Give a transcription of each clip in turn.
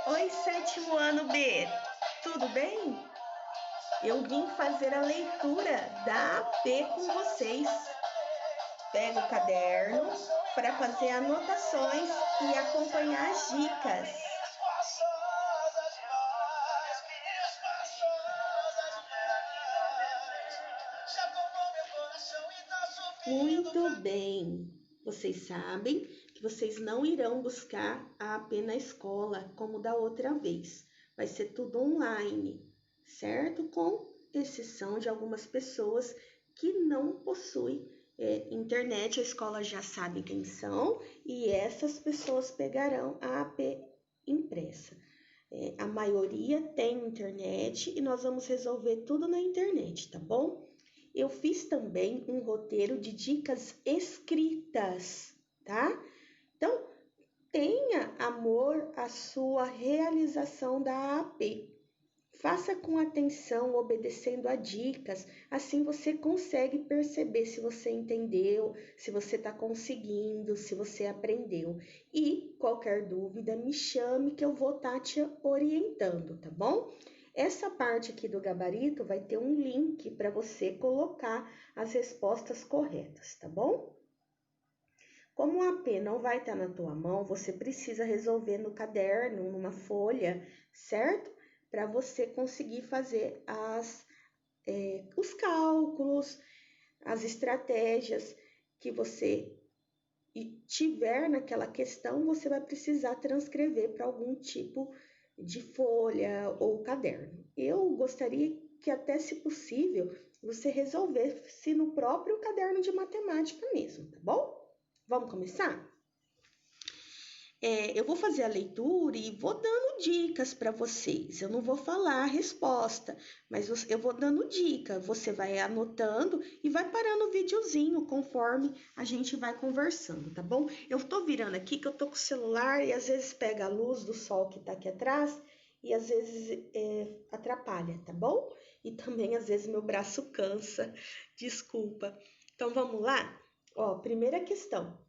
Oi, sétimo ano B, tudo bem? Eu vim fazer a leitura da AP com vocês. Pego o caderno para fazer anotações e acompanhar as dicas. Muito bem. Vocês sabem que vocês não irão buscar a AP na escola como da outra vez. Vai ser tudo online, certo? Com exceção de algumas pessoas que não possuem internet, a escola já sabe quem são e essas pessoas pegarão a AP impressa. A maioria tem internet e nós vamos resolver tudo na internet, tá bom? Eu fiz também um roteiro de dicas escritas, tá? Então, tenha amor à sua realização da AP. Faça com atenção, obedecendo a dicas, assim você consegue perceber se você entendeu, se você está conseguindo, se você aprendeu. E qualquer dúvida, me chame que eu vou estar te orientando, tá bom? Essa parte aqui do gabarito vai ter um link para você colocar as respostas corretas, tá bom? Como o AP não vai estar na tua mão, você precisa resolver no caderno, numa folha, certo? Para você conseguir fazer os cálculos, as estratégias que você tiver naquela questão, você vai precisar transcrever para algum tipo de folha ou caderno. Eu gostaria que até, se possível, você resolvesse no próprio caderno de matemática mesmo, tá bom? Vamos começar? Eu vou fazer a leitura e vou dando dicas para vocês. Eu não vou falar a resposta, mas eu vou dando dica. Você vai anotando e vai parando o videozinho conforme a gente vai conversando, tá bom? Eu tô virando aqui que eu tô com o celular e às vezes pega a luz do sol que tá aqui atrás e às vezes atrapalha, tá bom? E também às vezes meu braço cansa, desculpa. Então vamos lá? Ó, primeira questão.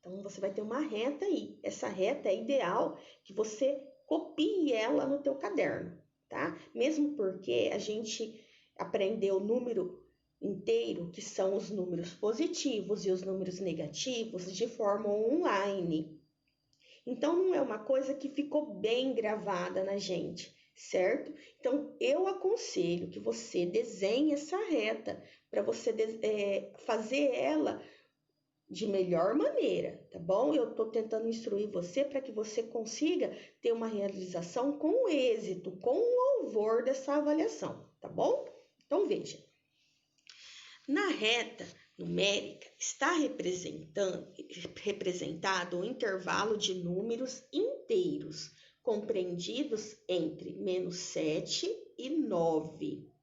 Então, você vai ter uma reta aí. Essa reta é ideal que você copie ela no teu caderno, tá? Mesmo porque a gente aprendeu o número inteiro, que são os números positivos e os números negativos, de forma online. Então, não é uma coisa que ficou bem gravada na gente, certo? Então, eu aconselho que você desenhe essa reta para você fazer ela de melhor maneira, tá bom? Eu tô tentando instruir você para que você consiga ter uma realização com êxito, com louvor dessa avaliação, tá bom? Então veja, na reta numérica está representado um intervalo de números inteiros, compreendidos entre -7 e 9.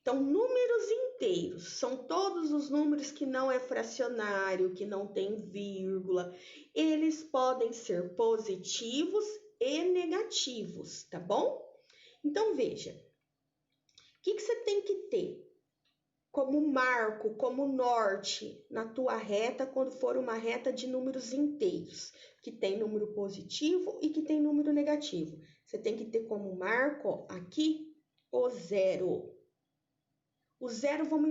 Então, números inteiros são todos os números que não é fracionário, que não tem vírgula. Eles podem ser positivos e negativos, tá bom? Então, veja, o que você tem que ter como marco, como norte na tua reta quando for uma reta de números inteiros, que tem número positivo e que tem número negativo. Você tem que ter como marco ó, aqui o zero. O zero, vamos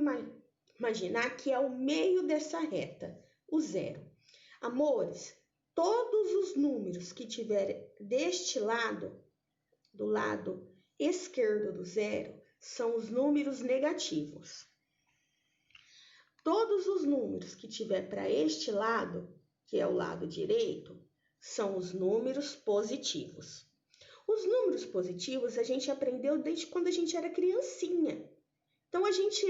imaginar que é o meio dessa reta, o zero. Amores, todos os números que tiverem deste lado, do lado esquerdo do zero, são os números negativos. Todos os números que tiver para este lado, que é o lado direito, são os números positivos. Os números positivos a gente aprendeu desde quando a gente era criancinha. Então, a gente,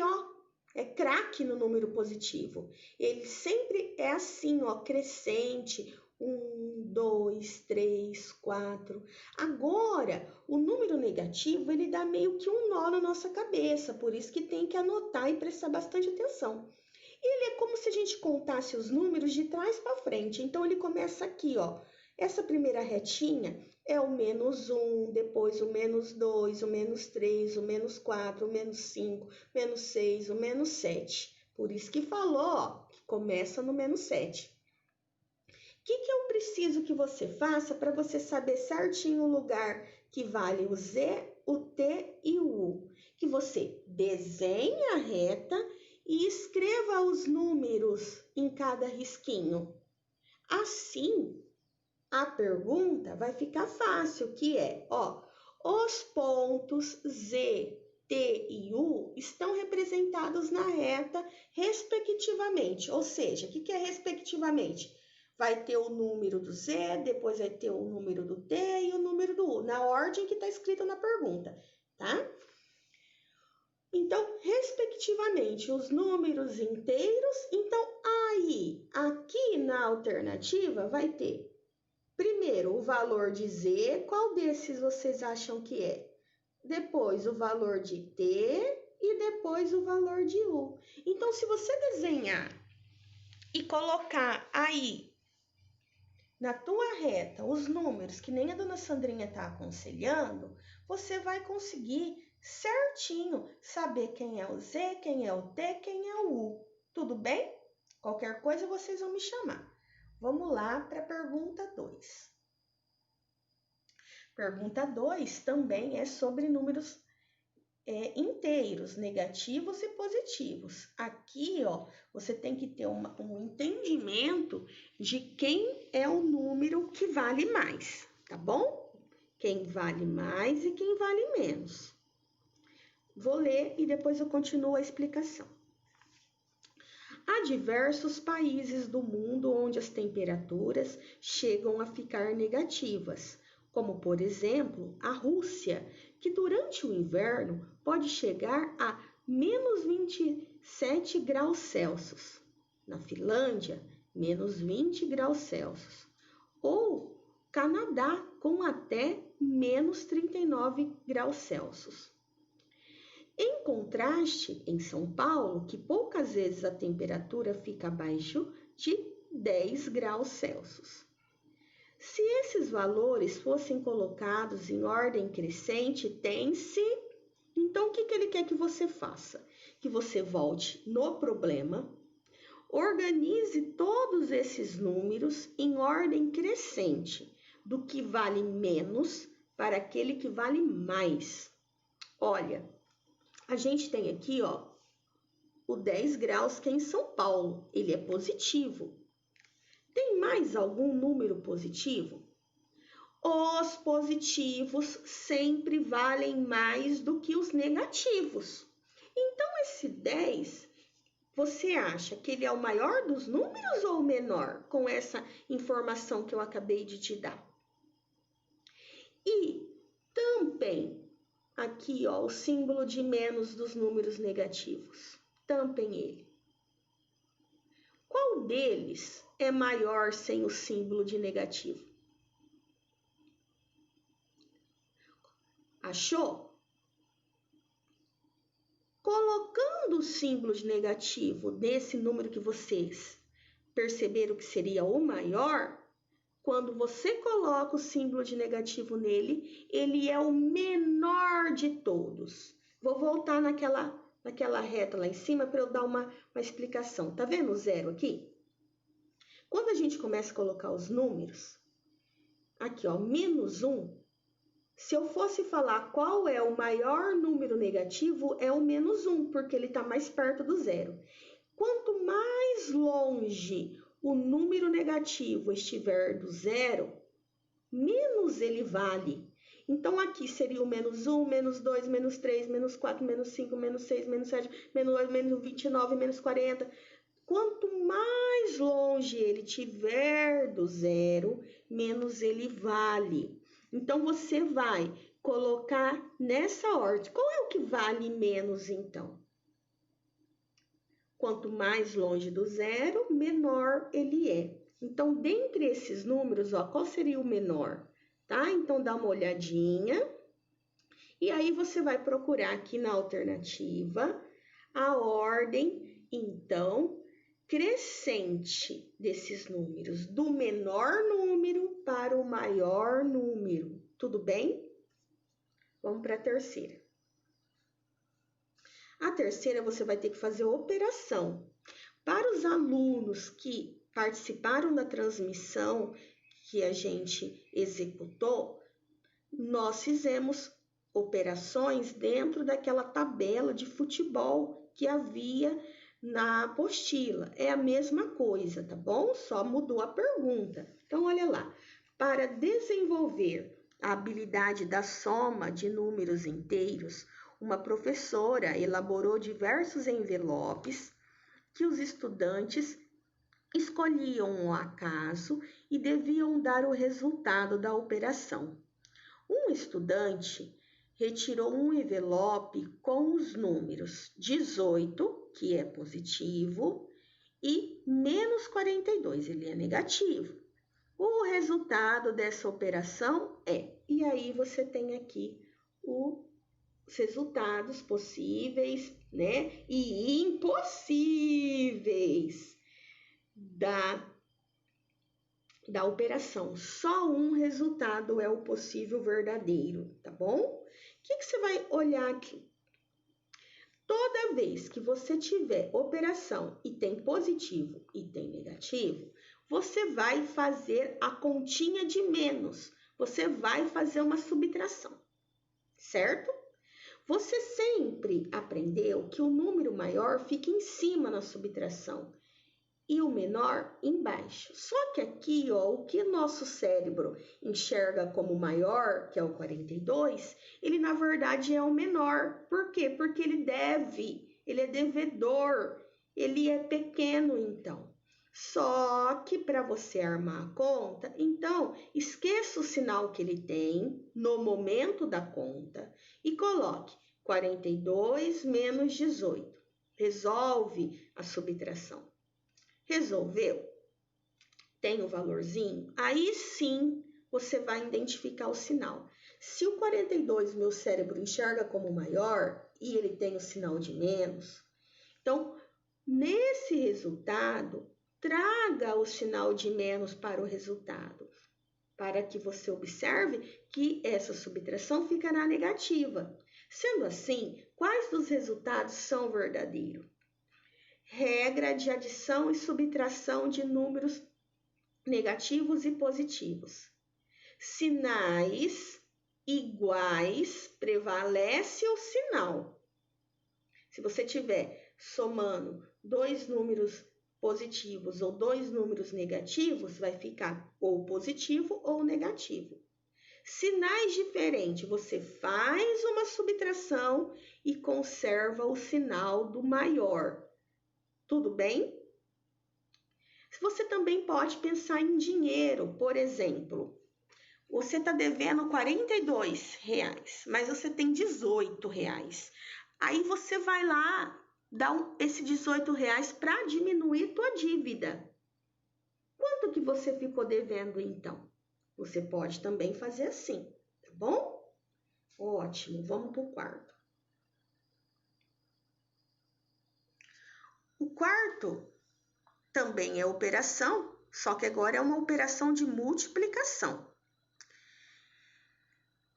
é craque no número positivo. Ele sempre é assim, crescente. 1, 2, 3, 4. Agora, o número negativo, ele dá meio que um nó na nossa cabeça. Por isso que tem que anotar e prestar bastante atenção. Ele é como se a gente contasse os números de trás para frente. Então, ele começa aqui, ó. Essa primeira retinha é o -1, depois o -2, o -3, o -4, o -5, -6, o -7. Por isso que falou, ó, que começa no -7. que eu preciso que você faça para você saber certinho o lugar que vale o Z, o T e o U? Que você desenhe a reta e escreva os números em cada risquinho. Assim, a pergunta vai ficar fácil, que é, os pontos Z, T e U estão representados na reta respectivamente. Ou seja, o que é respectivamente? Vai ter o número do Z, depois vai ter o número do T e o número do U, na ordem que está escrito na pergunta, tá? Então, respectivamente, os números inteiros. Então, aí, aqui na alternativa, vai ter, primeiro, o valor de Z. Qual desses vocês acham que é? Depois, o valor de T e depois o valor de U. Então, se você desenhar e colocar aí na tua reta os números que nem a dona Sandrinha está aconselhando, você vai conseguir certinho saber quem é o Z, quem é o T, quem é o U. Tudo bem? Qualquer coisa vocês vão me chamar. Vamos lá para a pergunta 2. Pergunta 2 também é sobre números inteiros, negativos e positivos. Aqui, você tem que ter um entendimento de quem é o número que vale mais, tá bom? Quem vale mais e quem vale menos. Vou ler e depois eu continuo a explicação. Há diversos países do mundo onde as temperaturas chegam a ficar negativas, como, por exemplo, a Rússia, que durante o inverno pode chegar a menos 27 graus Celsius. Na Finlândia, menos 20 graus Celsius. Ou Canadá, com até menos 39 graus Celsius. Em contraste, em São Paulo, que poucas vezes a temperatura fica abaixo de 10 graus Celsius. Se esses valores fossem colocados em ordem crescente, tem-se. Então, o que ele quer que você faça? Que você volte no problema, organize todos esses números em ordem crescente, do que vale menos para aquele que vale mais. Olha, a gente tem aqui, o 10 graus que é em São Paulo, ele é positivo. Tem mais algum número positivo? Os positivos sempre valem mais do que os negativos. Então, esse 10, você acha que ele é o maior dos números ou o menor, com essa informação que eu acabei de te dar? E tampem aqui, o símbolo de menos dos números negativos. Tampem ele. Qual deles é maior sem o símbolo de negativo? Achou? Colocando o símbolo de negativo desse número que vocês perceberam que seria o maior, quando você coloca o símbolo de negativo nele, ele é o menor de todos. Vou voltar naquela reta lá em cima para eu dar uma explicação. Tá vendo o zero aqui? Quando a gente começa a colocar os números, aqui, menos 1, se eu fosse falar qual é o maior número negativo, é o menos 1, porque ele está mais perto do zero. Quanto mais longe o número negativo estiver do zero, menos ele vale. Então, aqui seria o menos 1, menos 2, menos 3, menos 4, menos 5, menos 6, menos 7, menos 8, menos 29, menos 40. Quanto mais longe ele estiver do zero, menos ele vale. Então, você vai colocar nessa ordem. Qual é o que vale menos, então? Quanto mais longe do zero, menor ele é. Então, dentre esses números, qual seria o menor? Tá? Então, dá uma olhadinha. E aí, você vai procurar aqui na alternativa a ordem, então, crescente desses números, do menor número para o maior número. Tudo bem? Vamos para a terceira. A terceira, você vai ter que fazer operação. Para os alunos que participaram da transmissão que a gente executou, nós fizemos operações dentro daquela tabela de futebol que havia na apostila. É a mesma coisa, tá bom? Só mudou a pergunta. Então, olha lá. Para desenvolver a habilidade da soma de números inteiros, uma professora elaborou diversos envelopes que os estudantes escolhiam ao acaso e deviam dar o resultado da operação. Um estudante retirou um envelope com os números 18, que é positivo, e menos 42, ele é negativo. O resultado dessa operação é, e aí você tem aqui os resultados possíveis, né, e impossíveis da operação. Só um resultado é o possível verdadeiro, tá bom? O que você vai olhar aqui? Toda vez que você tiver operação e tem positivo e tem negativo, você vai fazer a continha de menos. Você vai fazer uma subtração, certo? Você sempre aprendeu que o número maior fica em cima na subtração e o menor embaixo. Só que aqui, ó, o que nosso cérebro enxerga como maior, que é o 42, ele na verdade é o menor. Por quê? Porque ele é devedor, ele é pequeno então. Só que para você armar a conta, então esqueça o sinal que ele tem no momento da conta e coloque 42 menos 18. Resolve a subtração. Resolveu? Tem o valorzinho? Aí sim você vai identificar o sinal. Se o 42 meu cérebro enxerga como maior e ele tem o sinal de menos, então nesse resultado, traga o sinal de menos para o resultado, para que você observe que essa subtração ficará negativa. Sendo assim, quais dos resultados são verdadeiros? Regra de adição e subtração de números negativos e positivos. Sinais iguais prevalece o sinal. Se você tiver somando dois números positivos ou dois números negativos, vai ficar ou positivo ou negativo. Sinais diferentes, você faz uma subtração e conserva o sinal do maior. Tudo bem? Você também pode pensar em dinheiro, por exemplo. Você está devendo R$42, mas você tem R$18. Aí você vai lá dar esse R$18 para diminuir tua dívida. Quanto que você ficou devendo então? Você pode também fazer assim, tá bom? Ótimo, vamos para o quarto. O quarto também é operação, só que agora é uma operação de multiplicação.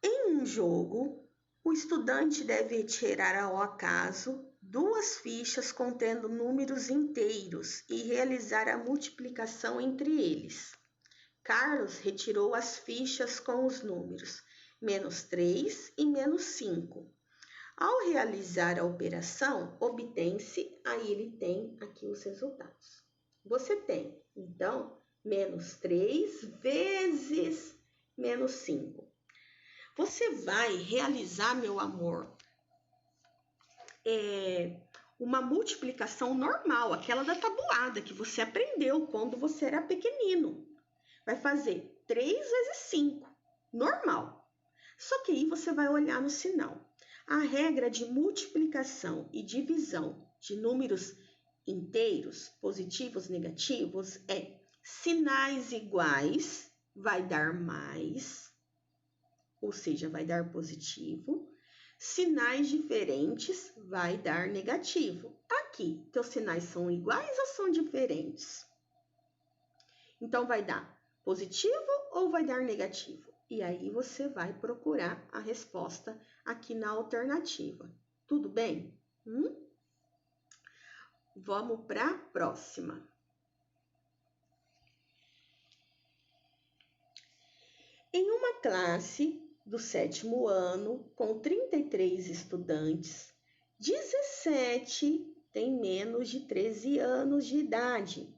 Em um jogo, o estudante deve tirar ao acaso duas fichas contendo números inteiros e realizar a multiplicação entre eles. Carlos retirou as fichas com os números -3 e -5. Ao realizar a operação, obtém-se, aí ele tem aqui os resultados. Você tem, então, -3 vezes -5. Você vai realizar, meu amor, uma multiplicação normal, aquela da tabuada que você aprendeu quando você era pequenino. Vai fazer 3 vezes 5, normal. Só que aí você vai olhar no sinal. A regra de multiplicação e divisão de números inteiros, positivos, negativos, é sinais iguais vai dar mais, ou seja, vai dar positivo. Sinais diferentes vai dar negativo. Aqui, teus sinais são iguais ou são diferentes? Então, vai dar positivo ou vai dar negativo? E aí, você vai procurar a resposta aqui na alternativa. Tudo bem? Vamos para a próxima. Em uma classe do 7º ano, com 33 estudantes, 17 têm menos de 13 anos de idade.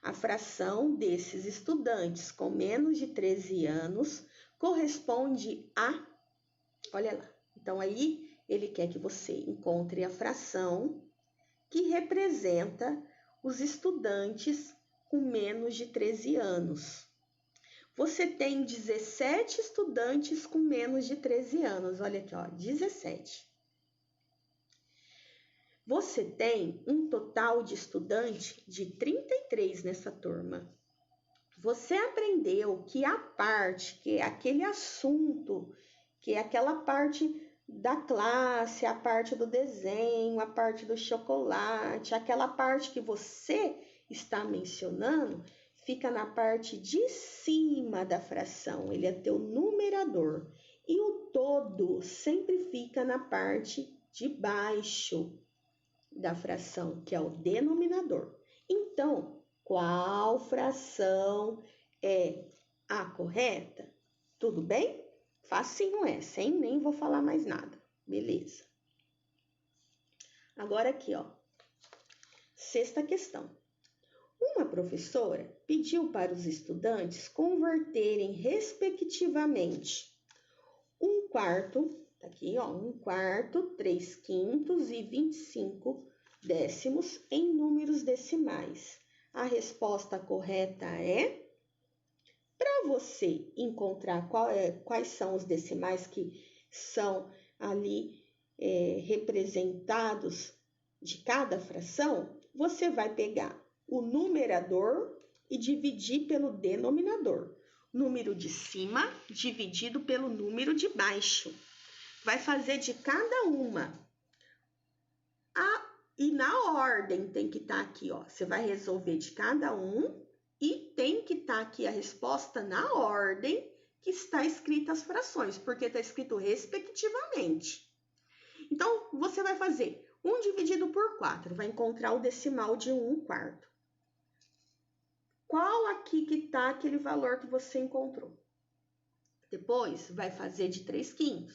A fração desses estudantes com menos de 13 anos corresponde a... Olha lá. Então, aí, ele quer que você encontre a fração que representa os estudantes com menos de 13 anos. Você tem 17 estudantes com menos de 13 anos. Olha aqui, ó, 17. Você tem um total de estudante de 33 nessa turma. Você aprendeu que a parte, que é aquele assunto, que é aquela parte da classe, a parte do desenho, a parte do chocolate, aquela parte que você está mencionando, fica na parte de cima da fração, ele é teu numerador. E o todo sempre fica na parte de baixo da fração, que é o denominador. Então, qual fração é a correta? Tudo bem? Facinho essa, hein? Nem vou falar mais nada. Beleza. Agora aqui, ó. 6ª questão. Uma professora pediu para os estudantes converterem respectivamente 1/4, tá aqui, ó, 1/4, 3/5 e 25 décimos em números decimais. A resposta correta é... Para você encontrar quais são os decimais que são ali representados de cada fração, você vai pegar o numerador e dividir pelo denominador. Número de cima dividido pelo número de baixo. Vai fazer de cada uma. E na ordem tem que estar aqui, ó. Você vai resolver de cada um e tem que estar aqui a resposta na ordem que está escrita as frações, porque está escrito respectivamente. Então, você vai fazer 1 dividido por 4, vai encontrar o decimal de 1/4. Qual aqui que está aquele valor que você encontrou? Depois, vai fazer de 3/5.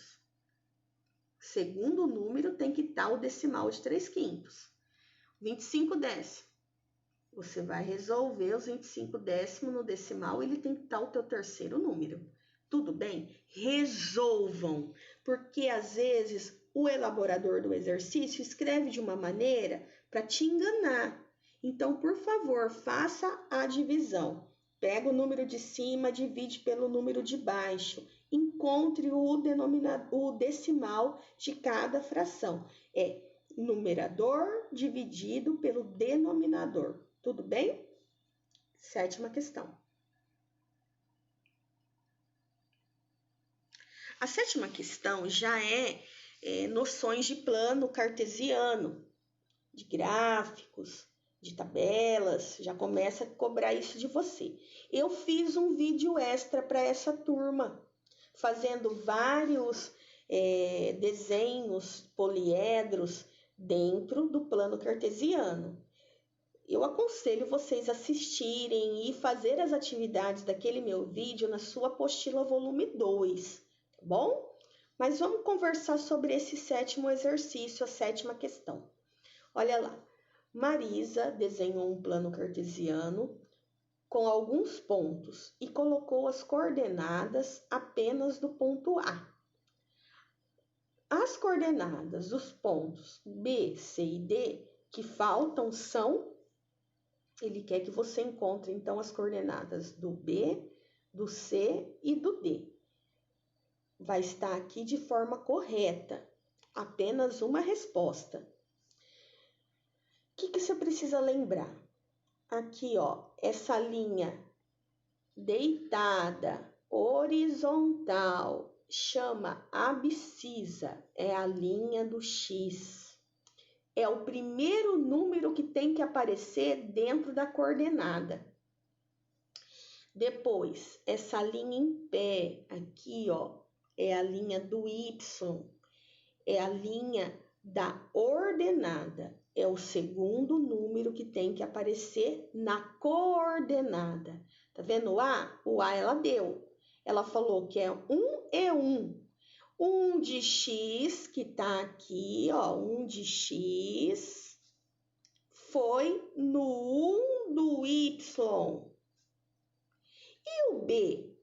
Segundo número, tem que estar o decimal de 3/5. 25 décimos. Você vai resolver os 25 décimos no decimal, ele tem que estar o teu terceiro número. Tudo bem? Resolvam, porque às vezes o elaborador do exercício escreve de uma maneira para te enganar. Então, por favor, faça a divisão. Pega o número de cima, divide pelo número de baixo. Encontre o decimal de cada fração. É numerador dividido pelo denominador. Tudo bem? 7ª questão. A 7ª questão já é noções de plano cartesiano, de gráficos, de tabelas, já começa a cobrar isso de você. Eu fiz um vídeo extra para essa turma, fazendo vários desenhos poliedros dentro do plano cartesiano. Eu aconselho vocês assistirem e fazer as atividades daquele meu vídeo na sua apostila volume 2, tá bom? Mas vamos conversar sobre esse 7º exercício, a 7ª questão. Olha lá, Marisa desenhou um plano cartesiano com alguns pontos e colocou as coordenadas apenas do ponto A. As coordenadas dos pontos B, C e D que faltam são... Ele quer que você encontre, então, as coordenadas do B, do C e do D. Vai estar aqui de forma correta, apenas uma resposta. O que você precisa lembrar? Aqui, ó, essa linha deitada, horizontal, chama abscissa, é a linha do X. É o primeiro número que tem que aparecer dentro da coordenada. Depois, essa linha em pé, aqui, ó, é a linha do Y, é a linha da ordenada. É o segundo número que tem que aparecer na coordenada. Tá vendo o A? O A ela deu. Ela falou que é 1 e 1. 1 de x, que tá aqui, ó, 1 de x, foi no 1 do y. E o b?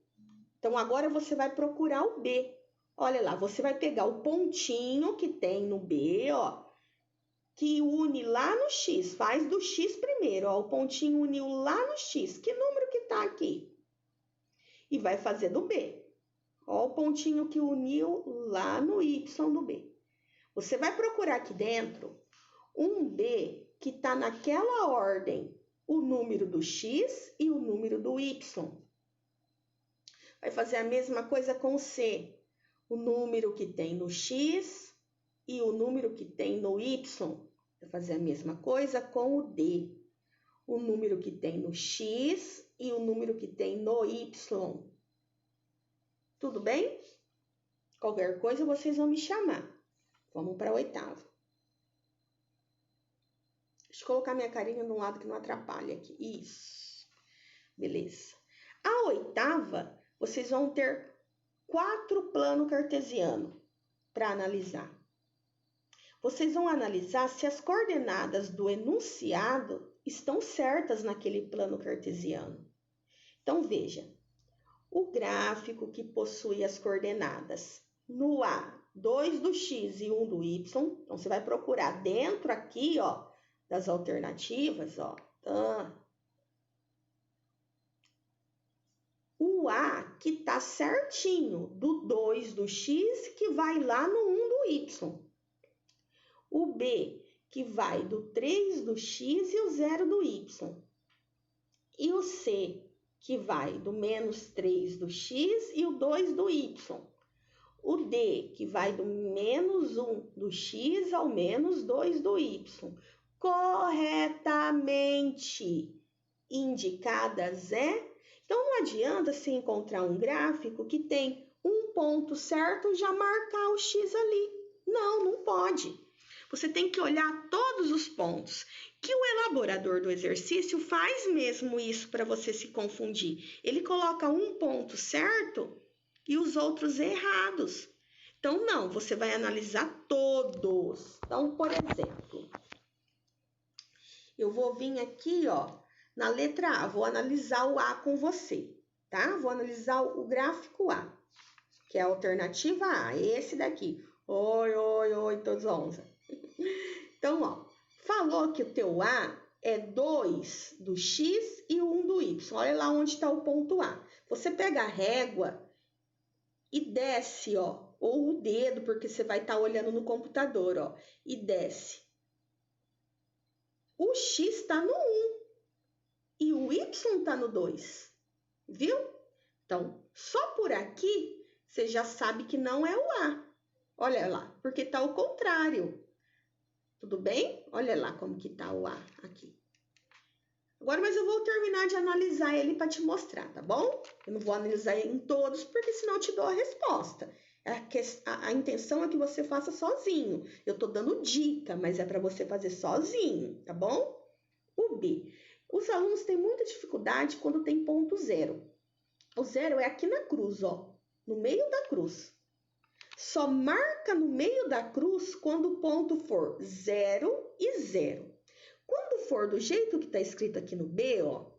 Então, agora você vai procurar o b. Olha lá, você vai pegar o pontinho que tem no b, ó, que une lá no x. Faz do x primeiro, ó, o pontinho uniu lá no x. Que número que tá aqui? E vai fazer do b. Ó, o pontinho que uniu lá no y do b. Você vai procurar aqui dentro um b que tá naquela ordem, o número do x e o número do y. Vai fazer a mesma coisa com o C. O número que tem no X e o número que tem no Y. Vai fazer a mesma coisa com o D. O número que tem no X e o número que tem no Y. Tudo bem? Qualquer coisa vocês vão me chamar. Vamos para a oitava. Deixa eu colocar minha carinha num lado que não atrapalha aqui. Isso. Beleza. A oitava, vocês vão ter 4 planos cartesianos para analisar. Vocês vão analisar se as coordenadas do enunciado estão certas naquele plano cartesiano. Então, veja, o gráfico que possui as coordenadas no A, 2 do x e 1 do y. Então, você vai procurar dentro aqui, ó, das alternativas, ó, o A que tá certinho do 2 do x que vai lá no 1 do y. O B que vai do 3 do x e o 0 do y. E o C que vai do menos 3 do x e o 2 do y. O D que vai do menos 1 do x ao menos 2 do y. Corretamente indicadas Então, não adianta se encontrar um gráfico que tem um ponto certo já marcar o x ali. Não, não pode. Você tem que olhar todos os pontos, que o elaborador do exercício faz mesmo isso para você se confundir. Ele coloca um ponto certo e os outros errados. Então, não, você vai analisar todos. Então, por exemplo, eu vou vir aqui, ó, na letra A, vou analisar o A com você, tá? Vou analisar o gráfico A, que é a alternativa A, esse daqui. Oi, todos onze. Então, ó, falou que o teu A é 2 do x e 1 do y. Olha lá onde está o ponto A. Você pega a régua e desce, ó, ou o dedo, porque você vai estar olhando no computador, ó, e desce. O x está no 1 e o y está no 2, viu? Então, só por aqui, você já sabe que não é o A. Olha lá, porque está ao contrário. Tudo bem? Olha lá como que está o A aqui. Agora, mas eu vou terminar de analisar ele para te mostrar, tá bom? Eu não vou analisar ele em todos, porque senão eu te dou a resposta. A intenção é que você faça sozinho. Eu tô dando dica, mas é para você fazer sozinho, tá bom? O B. Os alunos têm muita dificuldade quando tem ponto zero. O zero é aqui na cruz, ó, no meio da cruz. Só marca no meio da cruz quando o ponto for 0 e 0. Quando for do jeito que está escrito aqui no B, ó,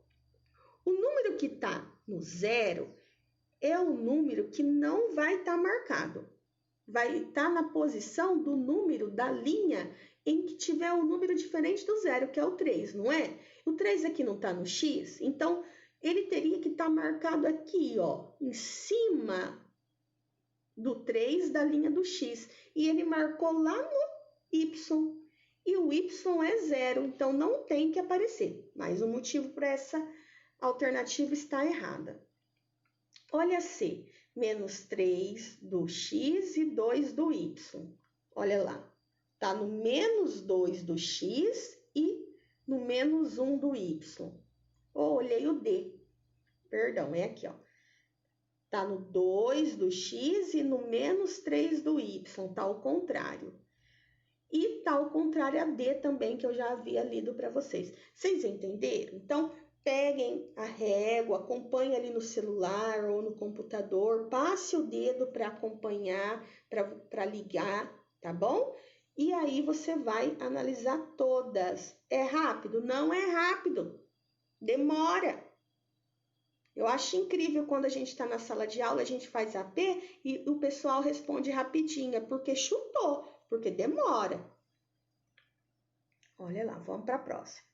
o número que está no 0 é o número que não vai estar marcado. Vai estar na posição do número da linha em que tiver um número diferente do 0, que é o 3, não é? O 3 aqui não está no x, então ele teria que estar marcado aqui, ó, em cima do 3 da linha do x. E ele marcou lá no y. E o y é 0, então não tem que aparecer. Mas o motivo para essa alternativa está errada. Olha C, menos 3 do x e 2 do y. Olha lá, está no menos 2 do x e no menos 1 do y. Olhei o D, perdão, é aqui, ó. Está no 2 do x e no menos 3 do y, está ao contrário. E está ao contrário a D também, que eu já havia lido para vocês. Vocês entenderam? Então, peguem a régua, acompanhe ali no celular ou no computador, passe o dedo para acompanhar, para ligar, tá bom? E aí você vai analisar todas. É rápido? Não é rápido, demora. Eu acho incrível quando a gente está na sala de aula, a gente faz AP e o pessoal responde rapidinho, é porque chutou, porque demora. Olha lá, vamos para a próxima.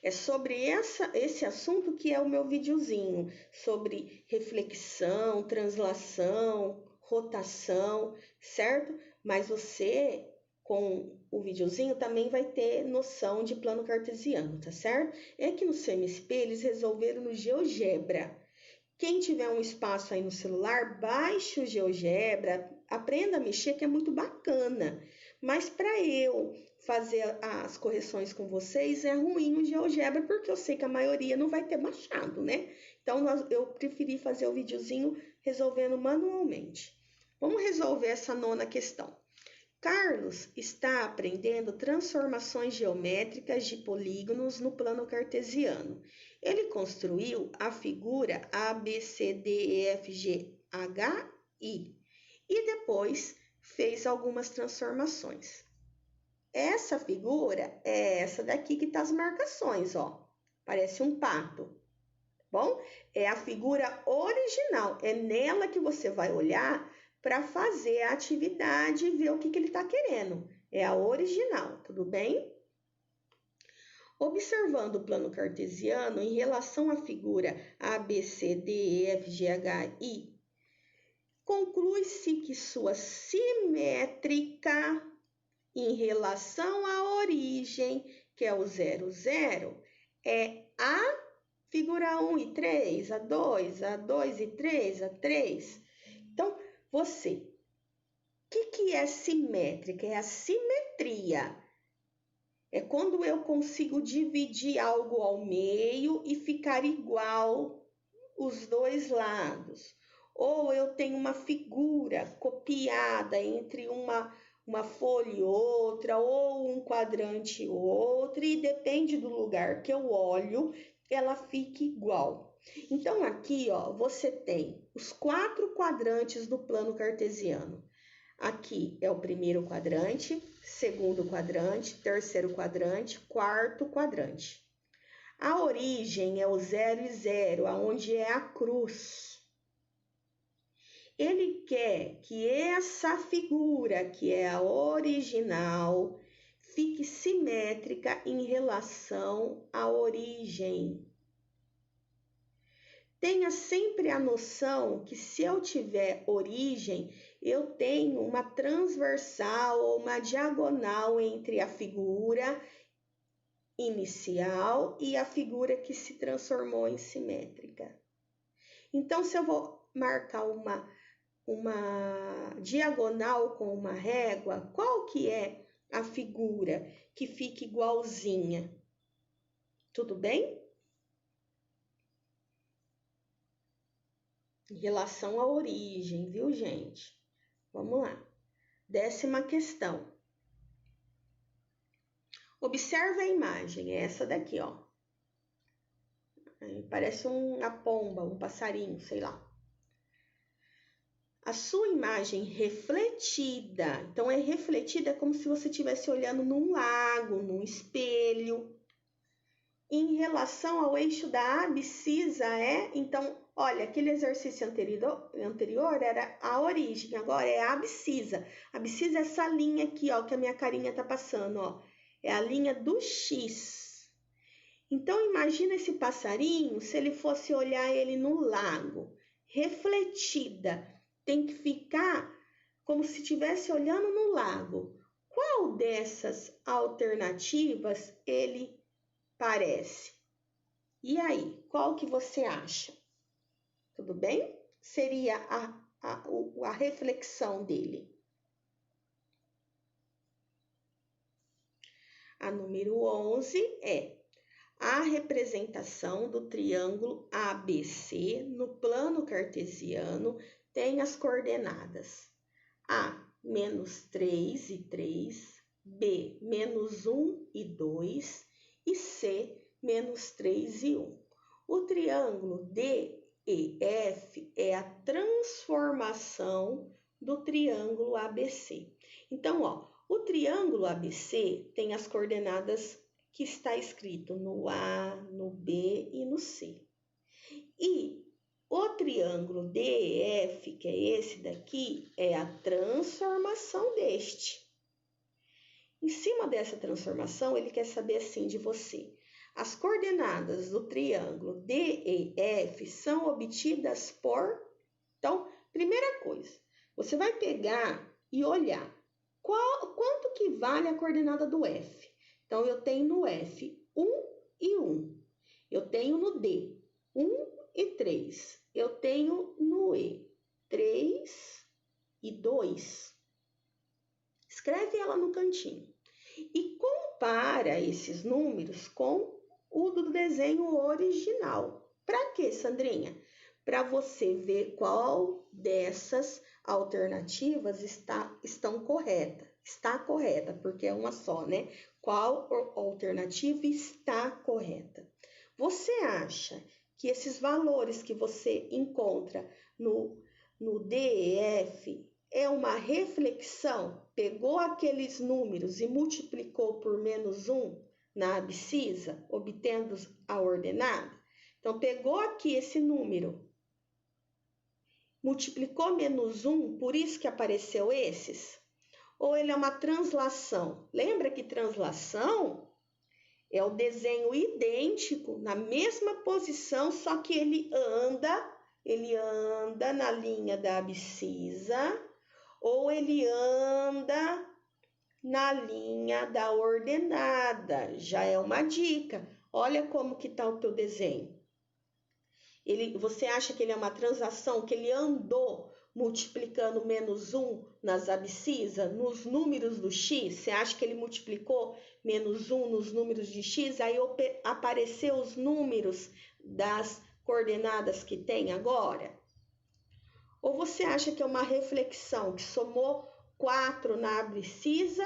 É sobre esse assunto que é o meu videozinho, sobre reflexão, translação, rotação, certo? Mas você, com o videozinho, também vai ter noção de plano cartesiano, tá certo? É que no CMSP eles resolveram no GeoGebra. Quem tiver um espaço aí no celular, baixe o GeoGebra, aprenda a mexer, que é muito bacana. Mas para eu fazer as correções com vocês, é ruim o GeoGebra, porque eu sei que a maioria não vai ter baixado, né? Então, eu preferi fazer o videozinho resolvendo manualmente. Vamos resolver essa nona questão. Carlos está aprendendo transformações geométricas de polígonos no plano cartesiano. Ele construiu a figura ABCDEFGHI e depois fez algumas transformações. Essa figura é essa daqui que tá as marcações, ó. Parece um pato, bom? É a figura original, é nela que você vai olhar para fazer a atividade e ver o que ele está querendo. É a original, tudo bem? Observando o plano cartesiano em relação à figura ABCDEFGHI, conclui-se que sua simétrica em relação à origem, que é o 0, 0, é a figura 1 e 3, a 2 e 3, a 3. Então, você, o que é simétrica? É a simetria. É quando eu consigo dividir algo ao meio e ficar igual os dois lados. Ou eu tenho uma figura copiada entre uma folha e outra, ou um quadrante e outro, e depende do lugar que eu olho, ela fica igual. Então, aqui, ó, você tem os 4 quadrantes do plano cartesiano. Aqui é o primeiro quadrante, segundo quadrante, terceiro quadrante, quarto quadrante. A origem é o 0 e 0, aonde é a cruz. Ele quer que essa figura, que é a original, fique simétrica em relação à origem. Tenha sempre a noção que se eu tiver origem, eu tenho uma transversal ou uma diagonal entre a figura inicial e a figura que se transformou em simétrica. Então, se eu vou marcar uma diagonal com uma régua, qual que é a figura que fica igualzinha? Tudo bem? Em relação à origem, viu, gente? Vamos lá. 10ª questão. Observe a imagem, é essa daqui, ó. Parece uma pomba, um passarinho, sei lá. A sua imagem refletida, então é refletida como se você estivesse olhando num lago, num espelho. Em relação ao eixo da abscissa então, olha, aquele exercício anterior era a origem, agora é a abscissa. A abscissa é essa linha aqui, ó, que a minha carinha tá passando, ó. É a linha do X. Então, imagina esse passarinho, se ele fosse olhar ele no lago, refletida, tem que ficar como se estivesse olhando no lago. Qual dessas alternativas ele parece? E aí, qual que você acha? Tudo bem? Seria a reflexão dele. A número 11 é a representação do triângulo ABC no plano cartesiano tem as coordenadas A, -3 e 3, B, menos 1 e 2, e C, menos 3 e 1. O triângulo DEF é a transformação do triângulo ABC. Então, ó, o triângulo ABC tem as coordenadas que está escrito no A, no B e no C. E o triângulo DEF, que é esse daqui, é a transformação deste. Em cima dessa transformação, ele quer saber assim de você. As coordenadas do triângulo DEF são obtidas por... Então, primeira coisa, você vai pegar e olhar quanto que vale a coordenada do F. Então, eu tenho no F 1 e 1. Eu tenho no D 1 e 3. Eu tenho no E 3 e 2. Escreve ela no cantinho. E compara esses números com o do desenho original. Para quê, Sandrinha? Para você ver qual dessas alternativas estão correta. Está correta, porque é uma só, né? Qual alternativa está correta? Você acha que esses valores que você encontra no DEF é uma reflexão? Pegou aqueles números e multiplicou por menos 1 na abscissa, obtendo a ordenada? Então, pegou aqui esse número, multiplicou menos 1, por isso que apareceu esses? Ou ele é uma translação? Lembra que translação é o desenho idêntico, na mesma posição, só que ele anda na linha da abscissa, ou ele anda na linha da ordenada. Já é uma dica. Olha como que está o teu desenho. Você acha que ele é uma translação, que ele andou multiplicando menos 1 nas abscissas, nos números do x? Você acha que ele multiplicou menos 1 nos números de x? Aí apareceu os números das coordenadas que tem agora? Ou você acha que é uma reflexão, que somou 4 na abscissa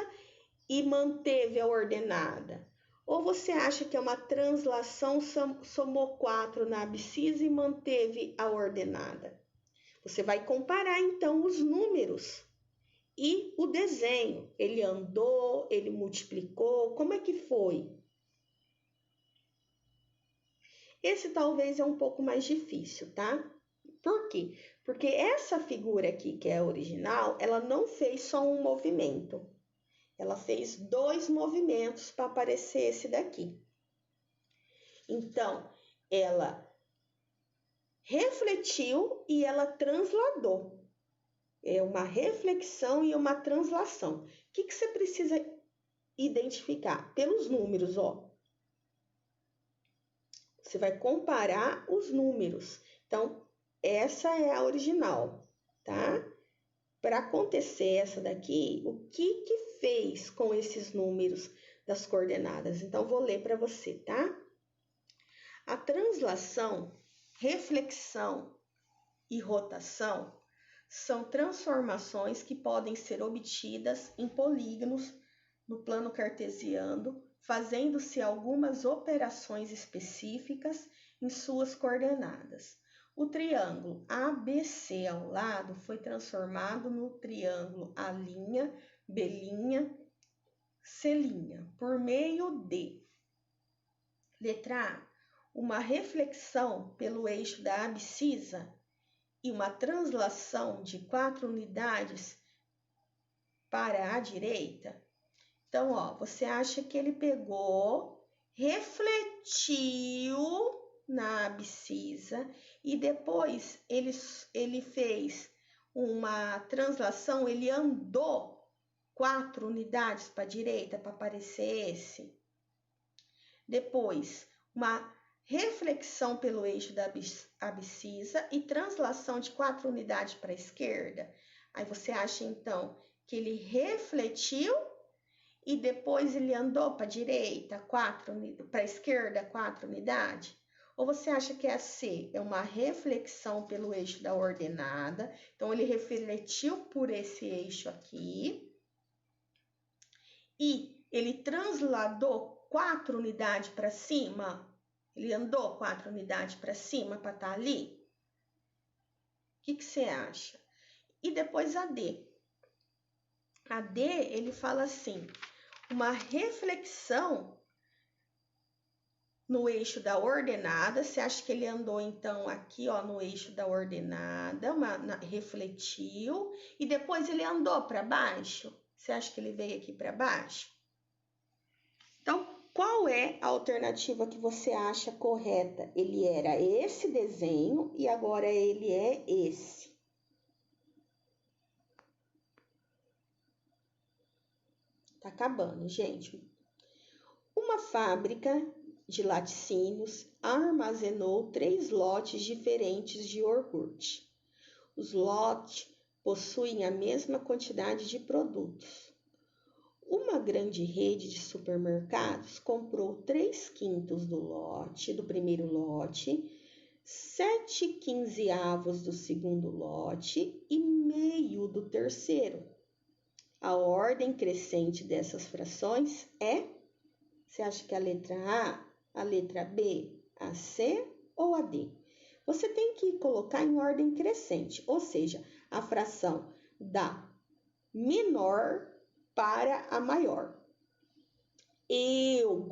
e manteve a ordenada? Ou você acha que é uma translação, somou 4 na abscissa e manteve a ordenada? Você vai comparar, então, os números e o desenho. Ele andou, ele multiplicou, como é que foi? Esse talvez é um pouco mais difícil, tá? Por quê? Porque essa figura aqui, que é a original, ela não fez só um movimento. Ela fez 2 movimentos para aparecer esse daqui. Então, ela refletiu e ela transladou. É uma reflexão e uma translação. O que você precisa identificar? Pelos números, ó. Você vai comparar os números. Então, essa é a original, tá? Para acontecer essa daqui, o que fez com esses números das coordenadas? Então, vou ler para você, tá? A translação, reflexão e rotação são transformações que podem ser obtidas em polígonos no plano cartesiano, fazendo-se algumas operações específicas em suas coordenadas. O triângulo ABC ao lado foi transformado no triângulo A', B', C' por meio de: letra A, uma reflexão pelo eixo da abscissa e uma translação de 4 unidades para a direita. Então, ó, você acha que ele pegou, refletiu na abscissa e depois ele fez uma translação, ele andou 4 unidades para a direita para aparecer esse. Depois, uma reflexão pelo eixo da abscissa e translação de 4 unidades para a esquerda. Aí você acha, então, que ele refletiu e depois ele andou para a direita, para a esquerda, 4 unidades? Ou você acha que a C é uma reflexão pelo eixo da ordenada? Então, ele refletiu por esse eixo aqui e ele transladou 4 unidades para cima? Ele andou 4 unidades para cima para estar ali? O que você acha? E depois a D. A D, ele fala assim, uma reflexão no eixo da ordenada. Você acha que ele andou, então, aqui, ó, no eixo da ordenada, refletiu, e depois ele andou para baixo? Você acha que ele veio aqui para baixo? Então, qual é a alternativa que você acha correta? Ele era esse desenho e agora ele é esse. Tá acabando, gente. Uma fábrica de laticínios armazenou 3 lotes diferentes de iogurte. Os lotes possuem a mesma quantidade de produtos. Uma grande rede de supermercados comprou 3/5 do primeiro lote, 7/15 do segundo lote e meio do terceiro. A ordem crescente dessas frações é: você acha que é a letra A, a letra B, a C ou a D? Você tem que colocar em ordem crescente, ou seja, a fração da menor para a maior. Eu,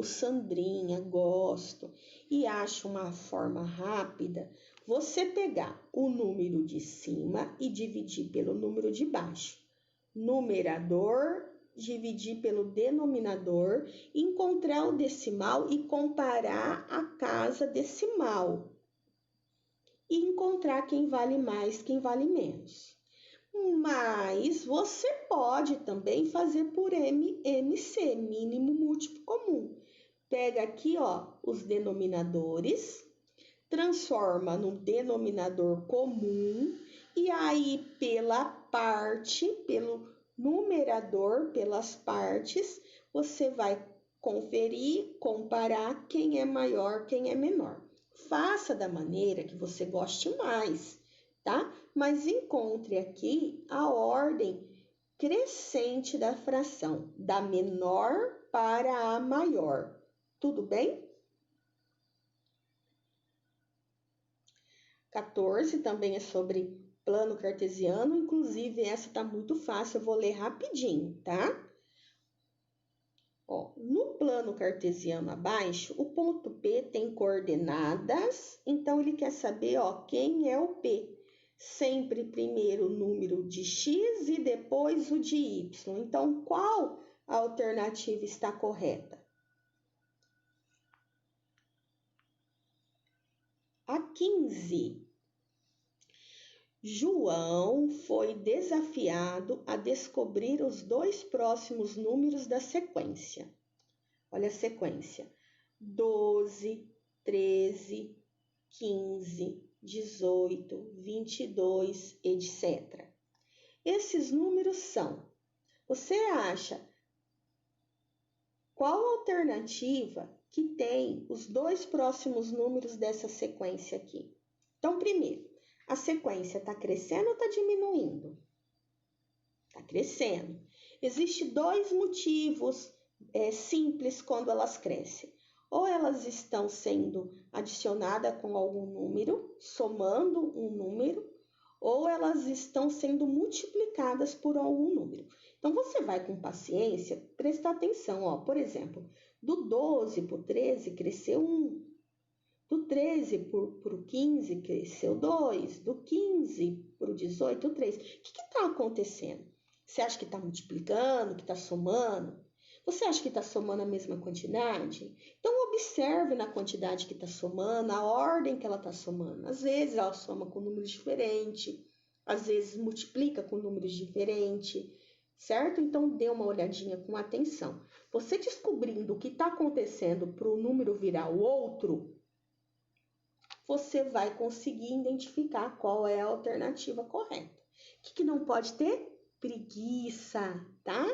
Sandrinha, gosto e acho uma forma rápida você pegar o número de cima e dividir pelo número de baixo. Numerador, dividir pelo denominador, encontrar o decimal e comparar a casa decimal. E encontrar quem vale mais, quem vale menos. Mas você pode também fazer por MMC, mínimo múltiplo comum. Pega aqui, ó, os denominadores, transforma no denominador comum e aí pela parte, pelo numerador, pelas partes, você vai conferir, comparar quem é maior, quem é menor. Faça da maneira que você goste mais, tá? Mas encontre aqui a ordem crescente da fração, da menor para a maior. Tudo bem? 14 também é sobre plano cartesiano, inclusive essa tá muito fácil, eu vou ler rapidinho, tá? Ó, no plano cartesiano abaixo, o ponto P tem coordenadas, então ele quer saber, ó, quem é o P. Sempre primeiro o número de x e depois o de y. Então, qual a alternativa está correta? A 15. João foi desafiado a descobrir os 2 próximos números da sequência. Olha a sequência: 12, 13, 15, 18, 22, etc. Esses números são: você acha qual alternativa que tem os 2 próximos números dessa sequência aqui? Então, primeiro, a sequência está crescendo ou está diminuindo? Está crescendo. Existem 2 motivos simples quando elas crescem. Ou elas estão sendo adicionadas com algum número, somando um número, ou elas estão sendo multiplicadas por algum número. Então, você vai com paciência prestar atenção. Ó, por exemplo, do 12 para o 13 cresceu 1. Do 13 para o 15 cresceu 2. Do 15 para o 18, 3. O que está acontecendo? Você acha que está multiplicando, que está somando? Você acha que está somando a mesma quantidade? Então, observe na quantidade que está somando, a ordem que ela está somando. Às vezes, ela soma com números diferentes, às vezes multiplica com números diferentes, certo? Então, dê uma olhadinha com atenção. Você descobrindo o que está acontecendo para o número virar o outro, você vai conseguir identificar qual é a alternativa correta. O que não pode ter? Preguiça, tá?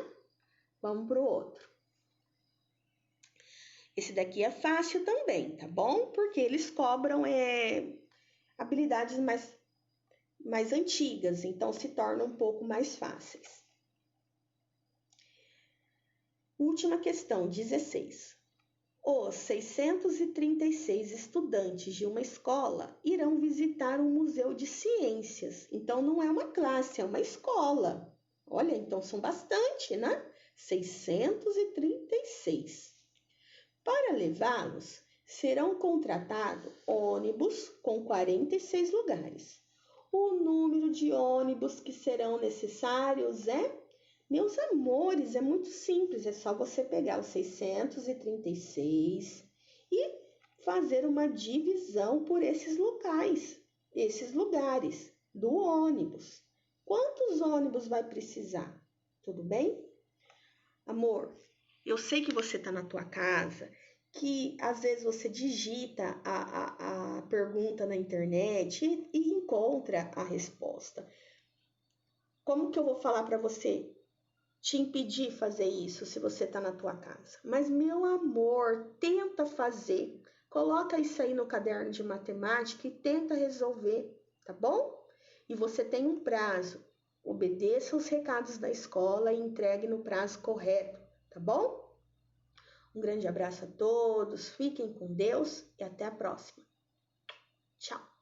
Vamos para o outro. Esse daqui é fácil também, tá bom? Porque eles cobram habilidades mais antigas, então se torna um pouco mais fáceis. Última questão, 16. Os 636 estudantes de uma escola irão visitar um museu de ciências. Então, não é uma classe, é uma escola. Olha, então são bastante, né? 636. Para levá-los, serão contratados ônibus com 46 lugares. O número de ônibus que serão necessários meus amores, é muito simples, é só você pegar os 636 e fazer uma divisão por esses lugares do ônibus. Quantos ônibus vai precisar? Tudo bem? Amor, eu sei que você está na tua casa, que às vezes você digita a pergunta na internet e encontra a resposta. Como que eu vou falar para você te impedir de fazer isso se você está na tua casa? Mas, meu amor, tenta fazer. Coloca isso aí no caderno de matemática e tenta resolver, tá bom? E você tem um prazo. Obedeça os recados da escola e entregue no prazo correto, tá bom? Um grande abraço a todos, fiquem com Deus e até a próxima. Tchau!